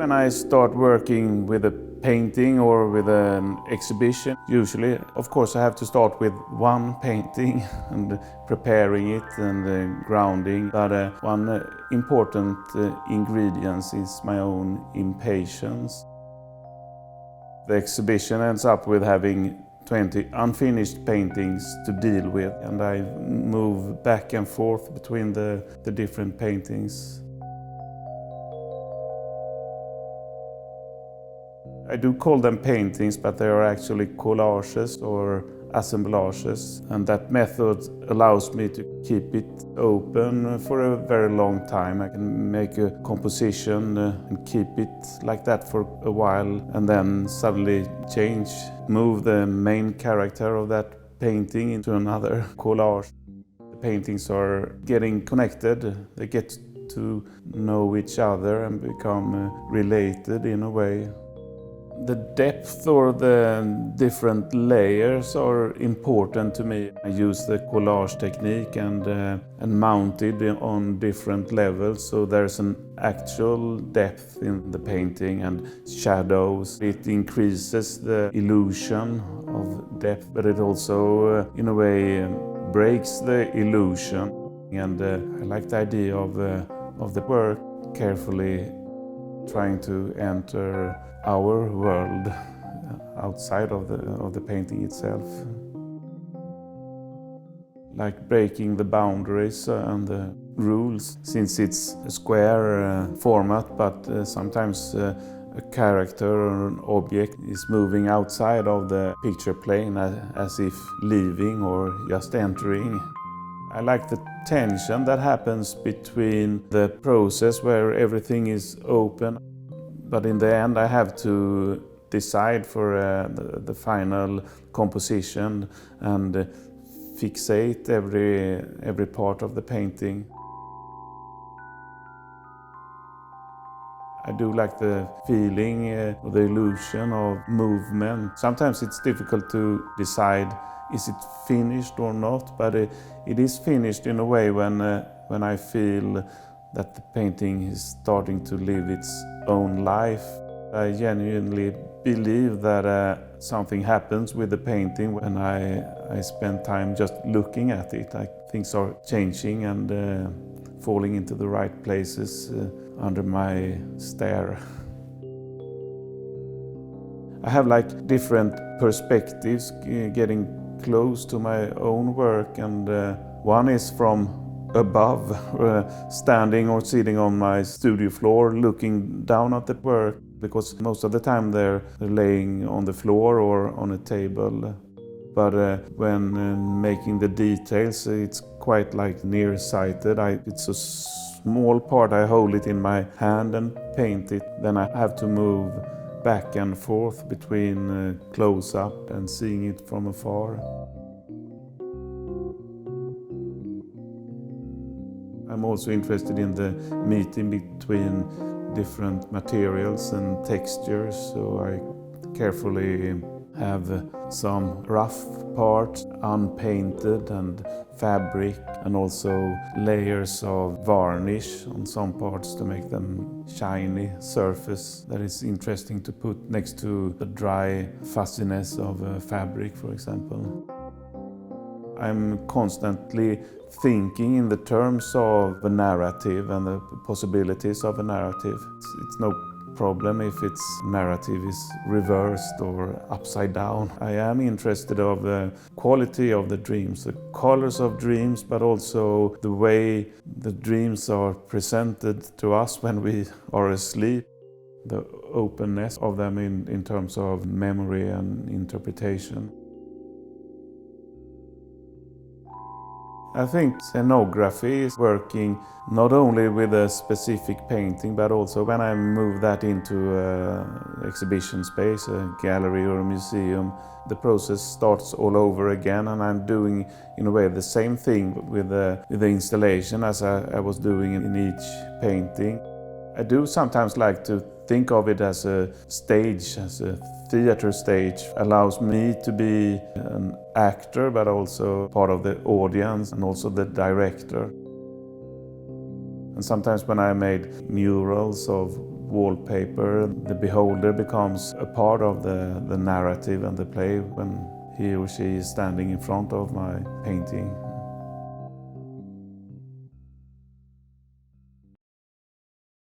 When I start working with a painting or with an exhibition, usually, of course, I have to start with one painting and preparing it and grounding. But one important ingredient is my own impatience. The exhibition ends up with having 20 unfinished paintings to deal with, and I move back and forth between the different paintings. I do call them paintings, but they are actually collages or assemblages, and that method allows me to keep it open for a very long time. I can make a composition and keep it like that for a while, and then suddenly change, move the main character of that painting into another collage. The paintings are getting connected, they get to know each other and become related in a way. The depth or the different layers are important to me. I use the collage technique and mount it on different levels, so there's an actual depth in the painting and shadows. It increases the illusion of depth, but it also, in a way, breaks the illusion. And I like the idea of the work carefully trying to enter our world outside of the painting itself. Like breaking the boundaries and the rules, since it's a square format, but sometimes a character or an object is moving outside of the picture plane as if leaving or just entering. I like the tension that happens between the process where everything is open, but in the end I have to decide for the final composition and fixate every part of the painting. I do like the feeling, the illusion of movement. Sometimes it's difficult to decide, is it finished or not, but it is finished in a way when I feel that the painting is starting to live its own life. I genuinely believe that something happens with the painting when I spend time just looking at it. Things are changing and falling into the right places under my stare. I have like different perspectives getting close to my own work, and one is from above, standing or sitting on my studio floor looking down at the work, because most of the time they're laying on the floor or on a table. But when making the details, it's quite like nearsighted. It's a small part, I hold it in my hand and paint it. Then I have to move back and forth between close-up and seeing it from afar. I'm also interested in the meeting between different materials and textures, so I carefully have some rough parts unpainted and fabric, and also layers of varnish on some parts to make them shiny surface that is interesting to put next to the dry fussiness of fabric, for example. I'm constantly thinking in the terms of a narrative and the possibilities of a narrative. It's no problem if its narrative is reversed or upside down. I am interested of the quality of the dreams, the colors of dreams, but also the way the dreams are presented to us when we are asleep. The openness of them in terms of memory and interpretation. I think scenography is working not only with a specific painting, but also when I move that into an exhibition space, a gallery or a museum, the process starts all over again, and I'm doing, in a way, the same thing with the installation as I was doing in each painting. I do sometimes like to think of it as a stage, as a theater stage. Allows me to be an actor, but also part of the audience and also the director. And sometimes when I made murals of wallpaper. The beholder becomes a part of the narrative and the play when he or she is standing in front of my painting.